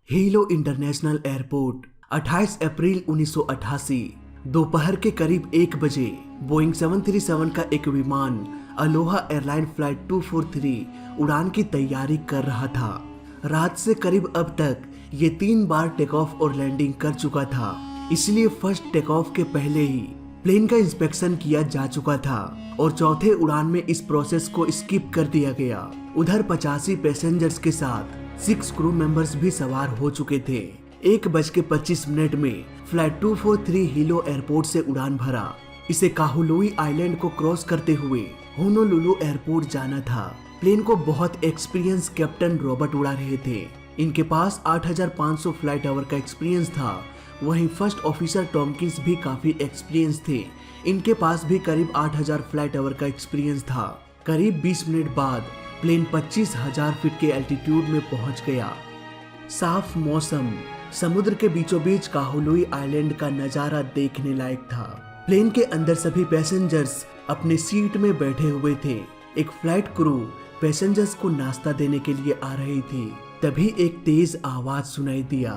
Helo international airport 28 अप्रैल 1988 दोपहर के करीब 1 बजे बोइंग 737 का एक विमान अलोहा एयरलाइन फ्लाइट 243 उड़ान की तैयारी कर रहा था। रात से करीब अब तक ये 3 बार टेक ऑफ और लैंडिंग कर चुका था, इसलिए फर्स्ट टेक ऑफ के पहले ही प्लेन का इंस्पेक्शन किया जा चुका था और चौथे उड़ान में इस प्रोसेस को स्किप कर दिया गया। उधर 85 पैसेंजर्स के साथ 6 क्रू मेंबर्स भी सवार हो चुके थे। 1:25 में फ्लाइट 243 हीलो एयरपोर्ट से उड़ान भरा। इसे काहुलुई आइलैंड को क्रॉस करते हुए होनोलुलु एयरपोर्ट जाना था। प्लेन को बहुत एक्सपीरियंस कैप्टन रॉबर्ट उड़ा रहे थे। इनके पास 8500 फ्लाइट आवर का एक्सपीरियंस था। वहीं फर्स्ट ऑफिसर टॉमकिंस भी काफी एक्सपीरियंस थे। इनके पास भी करीब 8000 फ्लाइट आवर का एक्सपीरियंस था। करीब 20 मिनट बाद प्लेन 25,000 फीट के एल्टीट्यूड में पहुंच गया। साफ मौसम, समुद्र के बीचों बीच काहुलुई आइलैंड का नजारा देखने लायक था। प्लेन के अंदर सभी पैसेंजर्स अपने सीट में बैठे हुए थे। एक फ्लाइट क्रू पैसेंजर्स को नाश्ता देने के लिए आ रही थी। तभी एक तेज आवाज सुनाई दिया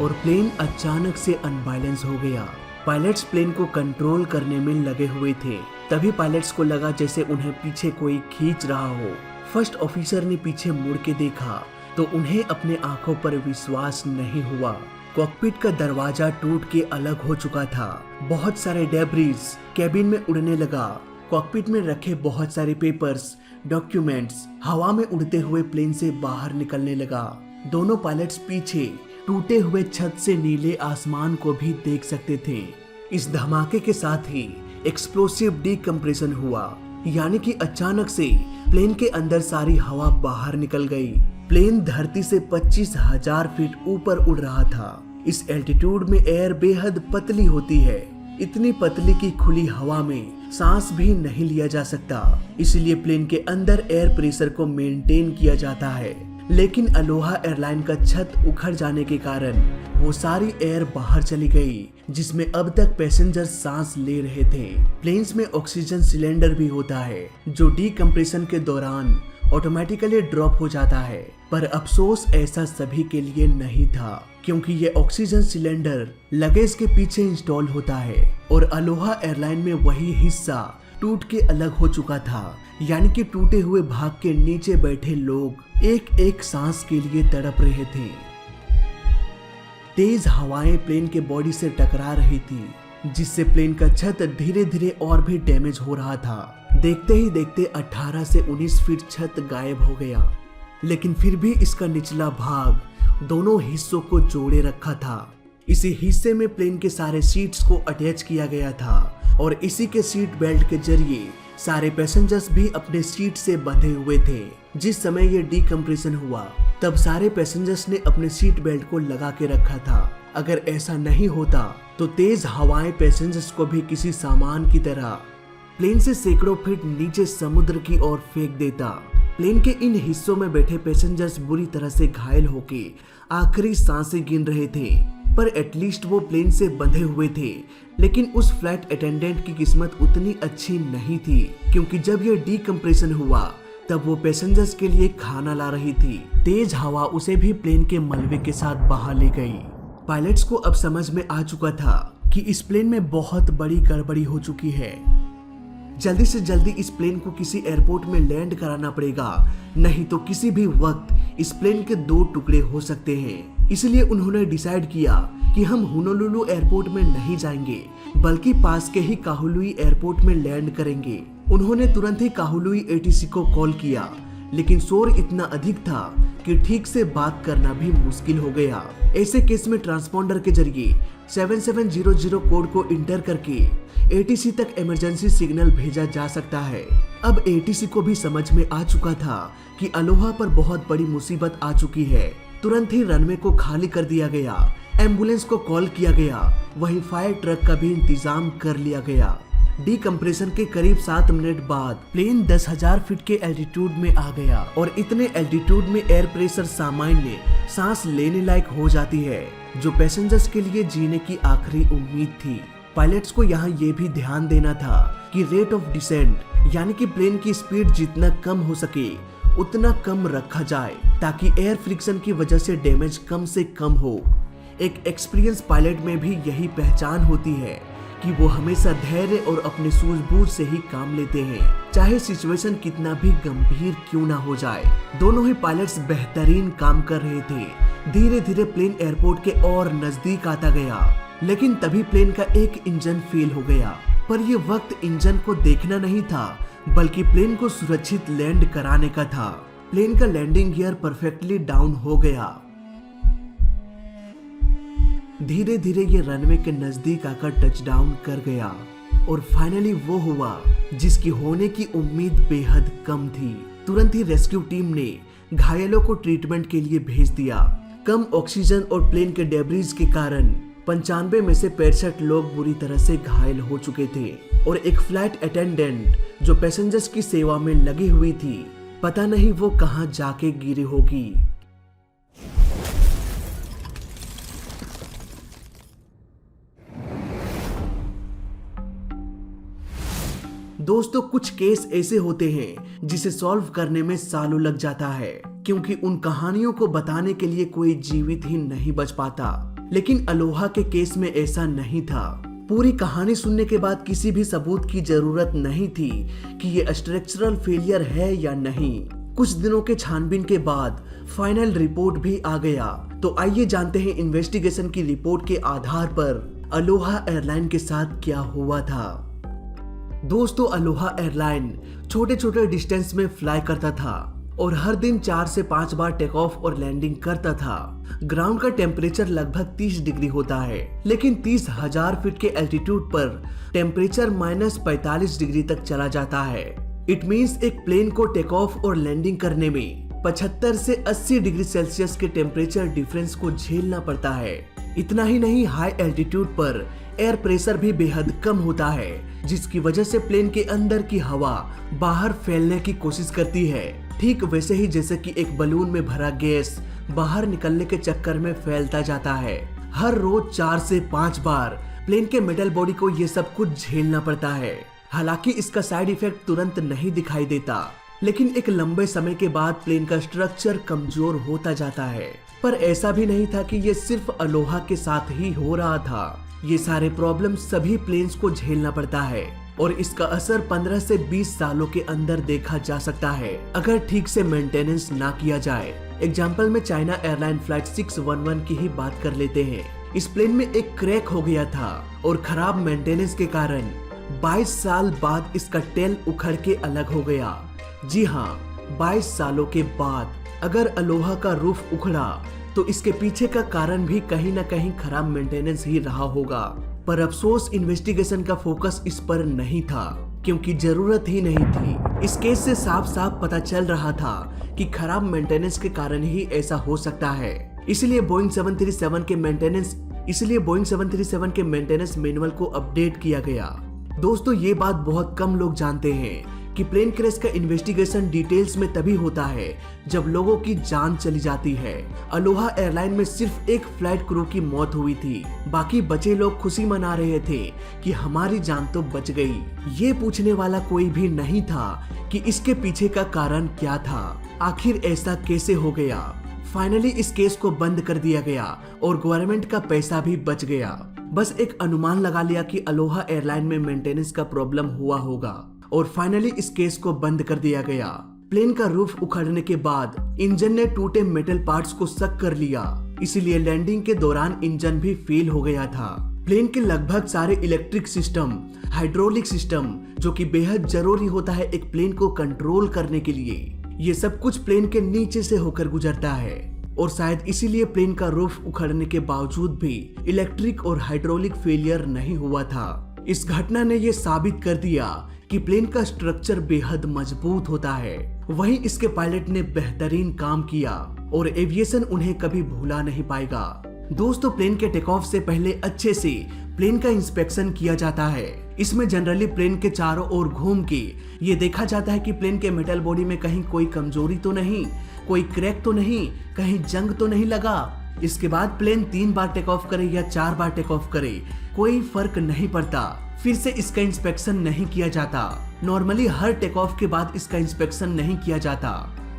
और प्लेन अचानक से अनबैलेंस हो गया। पायलट्स प्लेन को कंट्रोल करने में लगे हुए थे। तभी पायलट्स को लगा जैसे उन्हें पीछे कोई खींच रहा हो। फर्स्ट ऑफिसर ने पीछे मुड़ के देखा तो उन्हें अपने आंखों पर विश्वास नहीं हुआ। कॉकपिट का दरवाजा टूट के अलग हो चुका था। बहुत सारे डेब्रिस कैबिन में उड़ने लगा। कॉकपिट में रखे बहुत सारे पेपर्स, डॉक्यूमेंट्स हवा में उड़ते हुए प्लेन से बाहर निकलने लगा। दोनों पायलट्स पीछे टूटे हुए छत से नीले आसमान को भी देख सकते थे। इस धमाके के साथ ही एक्सप्लोसिव डीकम्प्रेशन हुआ, यानी कि अचानक से प्लेन के अंदर सारी हवा बाहर निकल गई। प्लेन धरती से 25,000 फीट ऊपर उड़ रहा था। इस एल्टीट्यूड में एयर बेहद पतली होती है। इतनी पतली की खुली हवा में सांस भी नहीं लिया जा सकता, इसलिए प्लेन के अंदर एयर प्रेशर को मेंटेन किया जाता है। लेकिन अलोहा एयरलाइन का छत उखड़ जाने के कारण वो सारी एयर बाहर चली गई, जिसमें अब तक पैसेंजर सांस ले रहे थे। प्लेन्स में ऑक्सीजन सिलेंडर भी होता है जो डीकम्प्रेशन के दौरान ऑटोमेटिकली ड्रॉप हो जाता है, पर अफसोस ऐसा सभी के लिए नहीं था, क्योंकि ये ऑक्सीजन सिलेंडर लगेज के पीछे इंस्टॉल होता है और अलोहा एयरलाइन में वही हिस्सा टूट के अलग हो चुका था, यानी कि टूटे हुए भाग के नीचे बैठे लोग एक एक सांस के लिए तड़प रहे थे। तेज हवाएं प्लेन के बॉडी से टकरा रही थी, जिससे प्लेन का छत धीरे धीरे और भी डैमेज हो रहा था। देखते ही देखते 18 से 19 फीट छत गायब हो गया, लेकिन फिर भी इसका निचला भाग दोनों हिस्सों को जोड़े रखा था। इसी हिस्से में प्लेन के सारे सीट्स को अटैच किया गया था और इसी के सीट बेल्ट के जरिए सारे पैसेंजर्स भी अपने सीट से बंधे हुए थे। जिस समय ये डीकम्प्रेशन हुआ तब सारे पैसेंजर्स ने अपने सीट बेल्ट को लगा के रखा था। अगर ऐसा नहीं होता तो तेज हवाएं पैसेंजर्स को भी किसी सामान की तरह प्लेन से सैकड़ों फीट नीचे समुद्र की ओर फेंक देता। प्लेन के इन हिस्सों में बैठे पैसेंजर्स बुरी तरह से घायल होके आखिरी सांसें गिन रहे थे, पर एटलीस्ट वो प्लेन से बंधे हुए थे। लेकिन उस फ्लाइट अटेंडेंट की किस्मत उतनी अच्छी नहीं थी, क्योंकि जब ये डीकम्प्रेशन हुआ तब वो पैसेंजर्स के लिए खाना ला रही थी। तेज हवा उसे भी प्लेन के मलबे के साथ बहा ले गई। पायलट्स को अब समझ में आ चुका था कि इस प्लेन में बहुत बड़ी गड़बड़ी हो चुकी है। जल्दी से जल्दी इस प्लेन को किसी एयरपोर्ट में लैंड कराना पड़ेगा, नहीं तो किसी भी वक्त इस प्लेन के 2 टुकड़े हो सकते हैं। इसलिए उन्होंने डिसाइड किया कि हम होनोलुलु एयरपोर्ट में नहीं जाएंगे, बल्कि पास के ही काहुलुई एयरपोर्ट में लैंड करेंगे। उन्होंने तुरंत ही काहुलुई एटीसी को कॉल किया, लेकिन शोर इतना अधिक था कि ठीक से बात करना भी मुश्किल हो गया। ऐसे केस में ट्रांसपोंडर के जरिए 7700 कोड को इंटर करके एटीसी तक इमरजेंसी सिग्नल भेजा जा सकता है। अब एटीसी को भी समझ में आ चुका था कि अलोहा पर बहुत बड़ी मुसीबत आ चुकी है। तुरंत ही रनवे को खाली कर दिया गया, एम्बुलेंस को कॉल किया गया, वहीं फायर ट्रक का भी इंतजाम कर लिया गया। डीकम्प्रेशन के करीब 7 मिनट बाद प्लेन 10,000 फीट के एल्टीट्यूड में आ गया और इतने एल्टीट्यूड में एयर प्रेशर सामान्य सांस लेने लायक हो जाती है, जो पैसेंजर्स के लिए जीने की आखिरी उम्मीद थी। पायलट्स को यहाँ ये भी ध्यान देना था कि रेट ऑफ डिसेंट यानी कि प्लेन की स्पीड जितना कम हो सके उतना कम रखा जाए ताकि एयर फ्रिक्शन की वजह से डैमेज कम से कम हो। एक एक्सपीरियंस पायलट में भी यही पहचान होती है कि वो हमेशा धैर्य और अपने सूझबूझ से ही काम लेते हैं, चाहे सिचुएशन कितना भी गंभीर क्यों ना हो जाए। दोनों ही पायलट्स बेहतरीन काम कर रहे थे। धीरे धीरे प्लेन एयरपोर्ट के और नजदीक आता गया, लेकिन तभी प्लेन का एक इंजन फेल हो गया। पर ये वक्त इंजन को देखना नहीं था, बल्कि प्लेन को सुरक्षित लैंड कराने का था। प्लेन का लैंडिंग गियर परफेक्टली डाउन हो गया। धीरे धीरे ये रनवे के नजदीक आकर टच डाउन कर गया और फाइनली वो हुआ जिसकी होने की उम्मीद बेहद कम थी। तुरंत ही रेस्क्यू टीम ने घायलों को ट्रीटमेंट के लिए भेज दिया। कम ऑक्सीजन और प्लेन के डेब्रीज के कारण 95 में से 65 लोग बुरी तरह से घायल हो चुके थे और एक फ्लाइट अटेंडेंट जो पैसेंजर्स की सेवा में लगी हुई थी, पता नहीं वो कहां जाके गिरी होगी। दोस्तों, कुछ केस ऐसे होते हैं जिसे सॉल्व करने में सालों लग जाता है, क्योंकि उन कहानियों को बताने के लिए कोई जीवित ही नहीं बच पाता। लेकिन अलोहा के केस में ऐसा नहीं था। पूरी कहानी सुनने के बाद किसी भी सबूत की जरूरत नहीं थी कि ये स्ट्रक्चरल फेलियर है या नहीं। कुछ दिनों के छानबीन के बाद फाइनल रिपोर्ट भी आ गया। तो आइए जानते हैं इन्वेस्टिगेशन की रिपोर्ट के आधार पर अलोहा एयरलाइन के साथ क्या हुआ था। दोस्तों, अलोहा एयरलाइन छोटे छोटे डिस्टेंस में फ्लाई करता था और हर दिन 4 से 5 बार टेक ऑफ और लैंडिंग करता था। ग्राउंड का टेम्परेचर लगभग 30 डिग्री होता है, लेकिन 30,000 फीट के एल्टीट्यूड पर टेम्परेचर -45 डिग्री तक चला जाता है। इट मीन्स एक प्लेन को टेक ऑफ और लैंडिंग करने में 75 से 80 डिग्री सेल्सियस के टेम्परेचर डिफरेंस को झेलना पड़ता है। इतना ही नहीं, हाई एल्टीट्यूड पर एयर प्रेशर भी बेहद कम होता है, जिसकी वजह से प्लेन के अंदर की हवा बाहर फैलने की कोशिश करती है। ठीक वैसे ही जैसे कि एक बलून में भरा गैस बाहर निकलने के चक्कर में फैलता जाता है। हर रोज 4 से 5 बार प्लेन के मेटल बॉडी को ये सब कुछ झेलना पड़ता है। हालांकि इसका साइड इफेक्ट तुरंत नहीं दिखाई देता, लेकिन एक लंबे समय के बाद प्लेन का स्ट्रक्चर कमजोर होता जाता है। पर ऐसा भी नहीं था कि ये सिर्फ अलोहा के साथ ही हो रहा था। ये सारे प्रॉब्लम सभी प्लेन्स को झेलना पड़ता है और इसका असर 15 से 20 सालों के अंदर देखा जा सकता है, अगर ठीक से मेंटेनेंस ना किया जाए। एग्जाम्पल में चाइना एयरलाइन फ्लाइट 611 की ही बात कर लेते हैं। इस प्लेन में एक क्रैक हो गया था और खराब मेंटेनेंस के कारण 22 साल बाद इसका टेल उखड़ के अलग हो गया। जी हाँ, 22 सालों के बाद अगर अलोहा का रूफ उखड़ा तो इसके पीछे का कारण भी कहीं ना कहीं खराब मेंटेनेंस ही रहा होगा। पर अफसोस इन्वेस्टिगेशन का फोकस इस पर नहीं था, क्योंकि जरूरत ही नहीं थी। इस केस से साफ साफ पता चल रहा था कि खराब मेंटेनेंस के कारण ही ऐसा हो सकता है। इसलिए बोइंग 737 के मेंटेनेंस मैनुअल को अपडेट किया गया। दोस्तों, ये बात बहुत कम लोग जानते हैं कि प्लेन क्रैश का इन्वेस्टिगेशन डिटेल्स में तभी होता है जब लोगों की जान चली जाती है। अलोहा एयरलाइन में सिर्फ एक फ्लाइट क्रू की मौत हुई थी, बाकी बचे लोग खुशी मना रहे थे कि हमारी जान तो बच गई। ये पूछने वाला कोई भी नहीं था कि इसके पीछे का कारण क्या था, आखिर ऐसा कैसे हो गया। फाइनली इस केस को बंद कर दिया गया और गवर्नमेंट का पैसा भी बच गया। बस एक अनुमान लगा लिया कि अलोहा एयरलाइन में मेंटेनेंस का प्रॉब्लम हुआ होगा और फाइनली इस केस को बंद कर दिया गया। प्लेन का रूफ उखड़ने के बाद इंजन ने टूटे मेटल पार्ट्स को सक कर लिया, इसीलिए लैंडिंग के दौरान इंजन भी फेल हो गया था। प्लेन के लगभग सारे इलेक्ट्रिक सिस्टम, हाइड्रोलिक सिस्टम, जो कि बेहद जरूरी होता है एक प्लेन को कंट्रोल करने के लिए, ये सब कुछ प्लेन के नीचे से होकर गुजरता है और शायद इसीलिए प्लेन का रूफ उखड़ने के बावजूद भी इलेक्ट्रिक और हाइड्रोलिक फेलियर नहीं हुआ था। इस घटना ने यह साबित कर दिया कि प्लेन का स्ट्रक्चर बेहद मजबूत होता है। वहीं इसके पायलट ने बेहतरीन काम किया और एविएशन उन्हें कभी भूला नहीं पाएगा। दोस्तों, प्लेन के टेक ऑफ से पहले अच्छे से प्लेन का इंस्पेक्शन किया जाता है। इसमें जनरली प्लेन के चारों ओर घूम के ये देखा जाता है कि प्लेन के मेटल बॉडी में कहीं कोई कमजोरी तो नहीं, कोई क्रैक तो नहीं, कहीं जंग तो नहीं लगा। इसके बाद प्लेन 3 बार टेक ऑफ करे या 4 बार टेक ऑफ करे, कोई फर्क नहीं पड़ता, फिर से इसका इंस्पेक्शन नहीं किया जाता। नॉर्मली हर टेक ऑफ के बाद इसका इंस्पेक्शन नहीं किया जाता।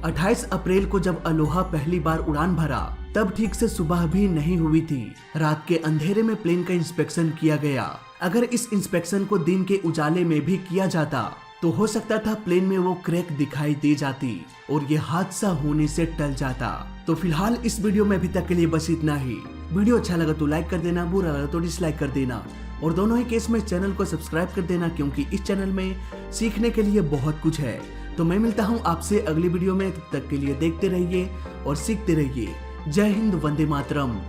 28 अप्रैल को जब अलोहा पहली बार उड़ान भरा तब ठीक से सुबह भी नहीं हुई थी। रात के अंधेरे में प्लेन का इंस्पेक्शन किया गया। अगर इस इंस्पेक्शन को दिन के उजाले में भी किया जाता तो हो सकता था प्लेन में वो क्रैक दिखाई दे जाती और ये हादसा होने से टल जाता। तो फिलहाल इस वीडियो में अभी तक के लिए बस इतना ही। वीडियो अच्छा लगा तो लाइक कर देना, बुरा लगा तो डिसलाइक कर देना और दोनों ही केस में चैनल को सब्सक्राइब कर देना, क्योंकि इस चैनल में सीखने के लिए बहुत कुछ है। तो मैं मिलता हूँ आपसे अगली वीडियो में, तब तक के लिए देखते रहिए और सीखते रहिए। जय हिंद, वंदे मातरम।